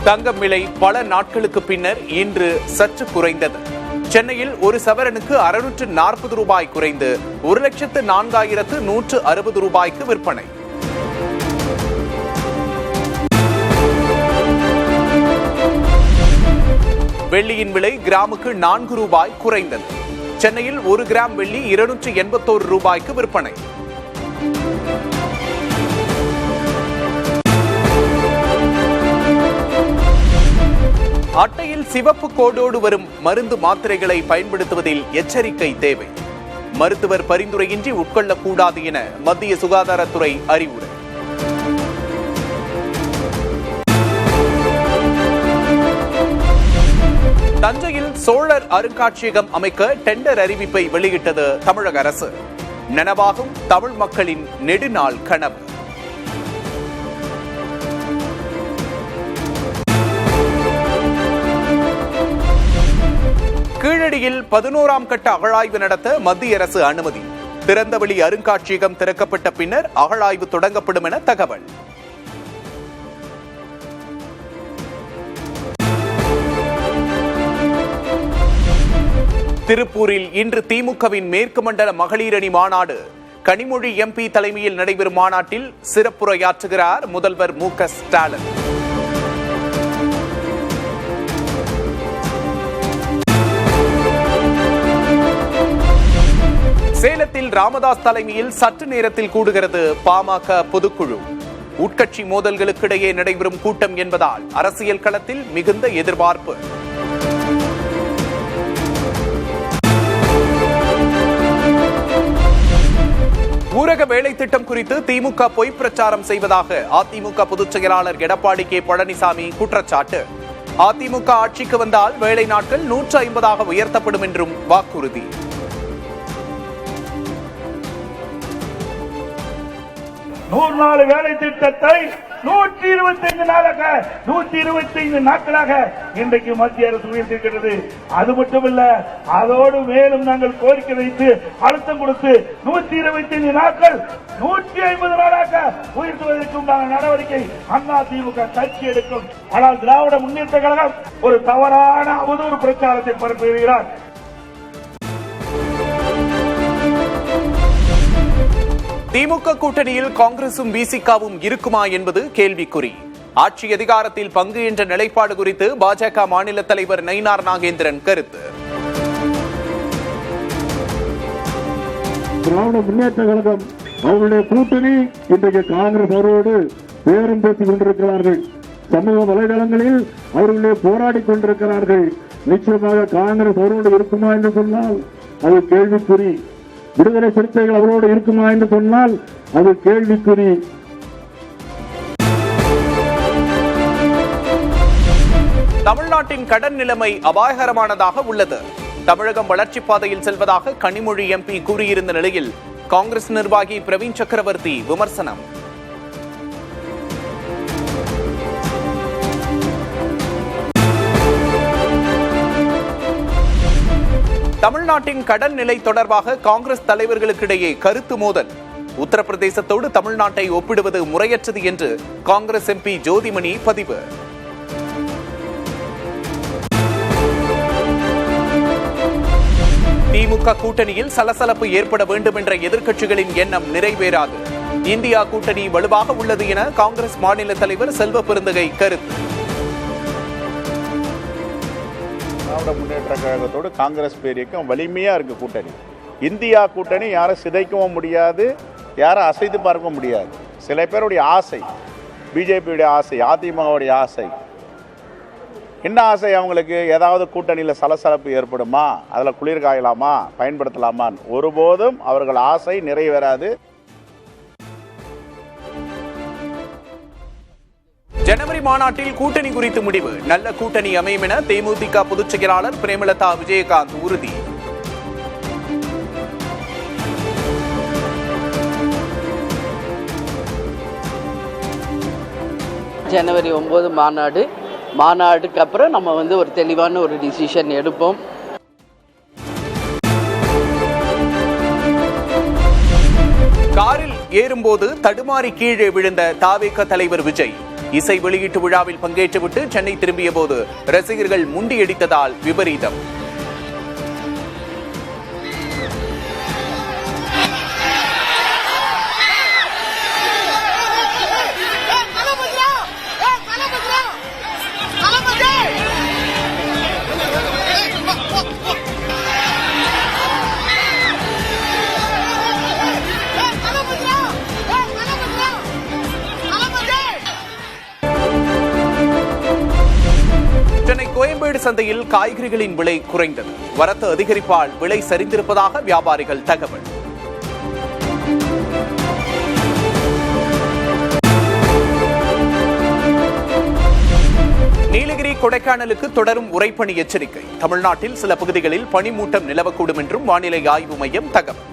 தங்கம் விலை பல நாட்களுக்கு பின்னர் இன்று சற்று குறைந்தது. சென்னையில் ஒரு சவரனுக்கு 640 ரூபாய் குறைந்து 1,04,160 ரூபாய்க்கு விற்பனை. வெள்ளியின் விலை கிராமுக்கு 4 ரூபாய் குறைந்தது. சென்னையில் 1 கிராம் வெள்ளி 281 ரூபாய்க்கு விற்பனை. அட்டையில் சிவப்பு கோடோடு வரும் மருந்து மாத்திரைகளை பயன்படுத்துவதில் எச்சரிக்கை தேவை. மருத்துவர் பரிந்துரையின்றி உட்கொள்ளக்கூடாது என மத்திய சுகாதாரத்துறை அறிவுரை. தஞ்சையில் சோழர் அருங்காட்சியகம் அமைக்க டெண்டர் அறிவிப்பை வெளியிட்டது தமிழக அரசு. நனவாகும் தமிழ் மக்களின் நெடுநாள் கனவு. கீழடியில் 11ஆம் கட்ட அகழாய்வு நடத்த மத்திய அரசு அனுமதி. திறந்தவெளி அருங்காட்சியகம் திறக்கப்பட்ட பின்னர் அகழாய்வு தொடங்கப்படும் என தகவல். திருப்பூரில் இன்று திமுகவின் மேற்கு மண்டல மகளிர் அணி மாநாடு. கனிமொழி எம்பி தலைமையில் நடைபெறும் மாநாட்டில் சிறப்புரையாற்றுகிறார் முதல்வர் மு க ஸ்டாலின். சேலத்தில் ராமதாஸ் தலைமையில் சற்று நேரத்தில் கூடுகிறது பாமக பொதுக்குழு. உட்கட்சி மோதல்களுக்கிடையே நடைபெறும் கூட்டம் என்பதால் அரசியல் களத்தில் மிகுந்த எதிர்பார்ப்பு. ஊரக வேலை திட்டம் குறித்து திமுக பொய் பிரச்சாரம் செய்வதாக அதிமுக பொதுச் செயலாளர் எடப்பாடி கே பழனிசாமி குற்றச்சாட்டு. அதிமுக ஆட்சிக்கு வந்தால் வேலை நாட்கள் 150ஆக உயர்த்தப்படும் என்றும் வாக்குறுதி. நூறு நாள் வேலை திட்டத்தை 125 நாட்களாக இன்றைக்கு மத்திய அரசு உயர்த்திருக்கிறது. அது மட்டுமல்ல, அதோடு மேலும் நாங்கள் கோரிக்கை வைத்து அழுத்தம் கொடுத்து 125 நாட்கள் 150 நாளாக உயர்த்துவதற்கு உண்டான நடவடிக்கை அண்ணா திமுக கட்சி எடுக்கும். ஆனால் திராவிட முன்னேற்ற கழகம் ஒரு தவறான அவதூறு பிரச்சாரத்தை பரப்புகிறார். திமுக கூட்டணியில் காங்கிரசும் விசிகாவும் இருக்குமா என்பது கேள்விக்குறி. ஆட்சி அதிகாரத்தில் பங்கு என்ற நிலைப்பாடு குறித்து பாஜக மாநில தலைவர் நயினார் நாகேந்திரன் கருத்து. திராவிட முன்னேற்ற கழகம் அவர்களுடைய கூட்டணி இன்றைக்கு காங்கிரஸ் அவரோடு பேரம் பேசிக் கொண்டிருக்கிறார்கள். சமூக வலைதளங்களில் அவர்களே போராடி கொண்டிருக்கிறார்கள். நிச்சயமாக காங்கிரஸ் அவரோடு இருக்குமா என்று சொன்னால் அது கேள்விக்குறி. விடுதலை சிறுத்தைகள் அவரோடு இருக்குமா என்று சொன்னால் அது கேள்விக்குறி. தமிழ்நாட்டின் கடன் நிலைமை அபாயகரமானதாக உள்ளது. தமிழகம் வளர்ச்சி பாதையில் செல்வதாக கனிமொழி எம்பி கூறியிருந்த நிலையில் காங்கிரஸ் நிர்வாகி பிரவீன் சக்கரவர்த்தி விமர்சனம். தமிழ்நாட்டின் கடன் நிலை தொடர்பாக காங்கிரஸ் தலைவர்களுக்கிடையே கருத்து மோதல். உத்தரப்பிரதேசத்தோடு தமிழ்நாட்டை ஒப்பிடுவது முறையற்றது என்று காங்கிரஸ் எம்பி ஜோதிமணி பதிவு. திமுக கூட்டணியில் சலசலப்பு ஏற்பட வேண்டும் என்ற எதிர்க்கட்சிகளின் எண்ணம் நிறைவேறாது. இந்தியா கூட்டணி வலுவாக உள்ளது என காங்கிரஸ் மாநில தலைவர் செல்வ பெருந்தகை கருத்து. திராவிட முன்னேற்ற கழகத்தோடு காங்கிரஸ் பேரியக்கம் வலிமையா இருக்கு கூட்டணி. இந்தியா கூட்டணி யாரும் சிதைக்கவும் முடியாது, யாரும் அசைத்து பார்க்கவும் முடியாது. சில பேருடைய ஆசை, பிஜேபியுடைய ஆசை, அதிமுகவுடைய ஆசை. என்ன ஆசை அவங்களுக்கு? ஏதாவது கூட்டணியில் சலசலப்பு ஏற்படுமா, அதில் குளிர் காயலாமா, பயன்படுத்தலாமா? ஒருபோதும் அவர்கள் ஆசை நிறைவேறாது. ஜனவரி மாநாட்டில் கூட்டணி குறித்து முடிவு. நல்ல கூட்டணி அமையும் என தேமுதிக பொதுச் செயலாளர் பிரேமலதா விஜயகாந்த் உறுதி. ஜனவரி 9 மாநாடுக்கு அப்புறம் நம்ம ஒரு தெளிவான ஒரு டிசிஷன் எடுப்போம். காரில் ஏறும்போது தடுமாறி கீழே விழுந்த தாவேக தலைவர் விஜய். இசை வெளியீட்டு விழாவில் பங்கேற்றுவிட்டு சென்னை திரும்பிய போது ரசிகர்கள் முண்டியடித்ததால் விபரீதம். சென்னை கோயம்பேடு சந்தையில் காய்கறிகளின் விலை குறைந்தது. வரத்து அதிகரிப்பால் விலை சரிந்திருப்பதாக வியாபாரிகள் தகவல். நீலகிரி கொடைக்கானலுக்கு தொடரும் உறைபனி எச்சரிக்கை. தமிழ்நாட்டில் சில பகுதிகளில் பனிமூட்டம் நிலவக்கூடும் என்றும் வானிலை ஆய்வு மையம் தகவல்.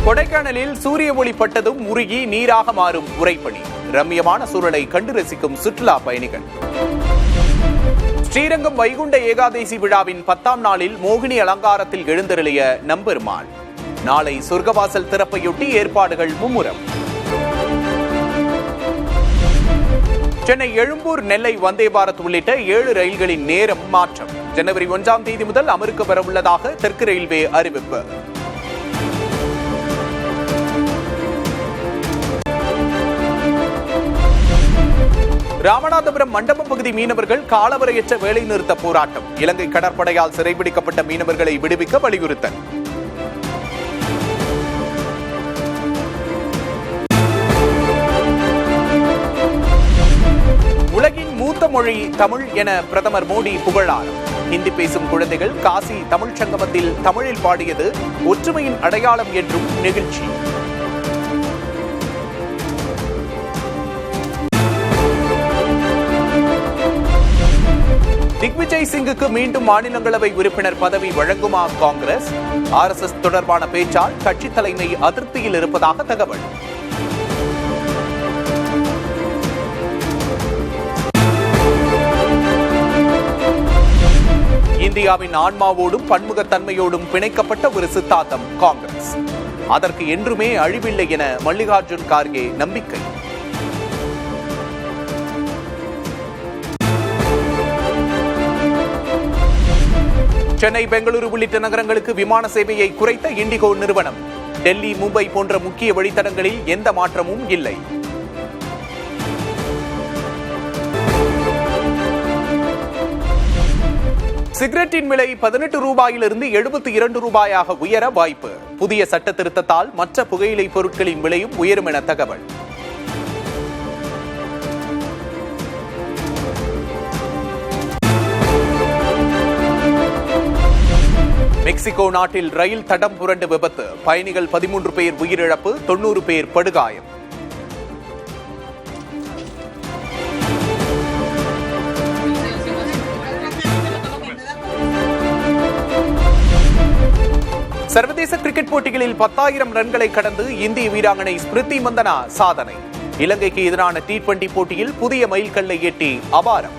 கொடைக்கானலில் சூரிய ஒளி பட்டதும் உருகி நீராக மாறும் உறைபனி. ரம்மியமான சூழலை கண்டு ரசிக்கும் சுற்றுலா பயணிகள். ஸ்ரீரங்கம் வைகுண்ட ஏகாதசி விழாவின் 10ஆம் நாளில் மோகினி அலங்காரத்தில் எழுந்தருளிய நம்பெருமாள். நாளை சொர்க்கவாசல் திறப்பையொட்டி ஏற்பாடுகள் மும்முரம். சென்னை எழும்பூர் நெல்லை வந்தே பாரத் உள்ளிட்ட 7 ரயில்களின் நேரம் மாற்றம். ஜனவரி 1ஆம் தேதி முதல் அமலுக்கு வரவுள்ளதாக தெற்கு ரயில்வே அறிவிப்பு. ராமநாதபுரம் மண்டபம் பகுதி மீனவர்கள் காலவரையற்ற வேலை நிறுத்த போராட்டம். இலங்கை கடற்படையால் சிறைபிடிக்கப்பட்ட மீனவர்களை விடுவிக்க வலியுறுத்தல். உலகின் மூத்த மொழி தமிழ் என பிரதமர் மோடி புகழாரம். ஹிந்தி பேசும் குழந்தைகள் காசி தமிழ் சங்கமத்தில் தமிழில் பாடியது ஒற்றுமையின் அடையாளம் என்றும் நெகிழ்ச்சி. திக்விஜய் சிங்குக்கு மீண்டும் மாநிலங்களவை உறுப்பினர் பதவி வழங்குமா காங்கிரஸ்? RSS தொடர்பான பேச்சால் கட்சி தலைமை அதிருப்தியில் இருப்பதாக தகவல். இந்தியாவின் ஆன்மாவோடும் பன்முகத்தன்மையோடும் பிணைக்கப்பட்ட ஒரு சித்தாந்தம் காங்கிரஸ். அதற்கு என்றுமே அழிவில்லை என மல்லிகார்ஜுன் கார்கே நம்பிக்கை. சென்னை, பெங்களூரு உள்ளிட்ட நகரங்களுக்கு விமான சேவையை குறைத்த இண்டிகோ நிறுவனம். டெல்லி, மும்பை போன்ற முக்கிய வழித்தடங்களில் எந்த மாற்றமும் இல்லை. சிகரெட்டின் விலை 18 ரூபாயிலிருந்து 72 ரூபாயாக உயர வாய்ப்பு. புதிய சட்ட திருத்தத்தால் மற்ற புகையிலை பொருட்களின் விலையும் உயரும் என தகவல். மெக்சிகோ நாட்டில் ரயில் தடம் புரண்டு விபத்து. பயணிகள் 13 பேர் உயிரிழப்பு, 90 பேர் படுகாயம். சர்வதேச கிரிக்கெட் போட்டிகளில் 10,000 ரன்களை கடந்து இந்திய வீராங்கனை ஸ்மிருதி மந்தனா சாதனை. இலங்கைக்கு எதிரான T20 போட்டியில் புதிய மைல்கல்லை எட்டி அபாரம்.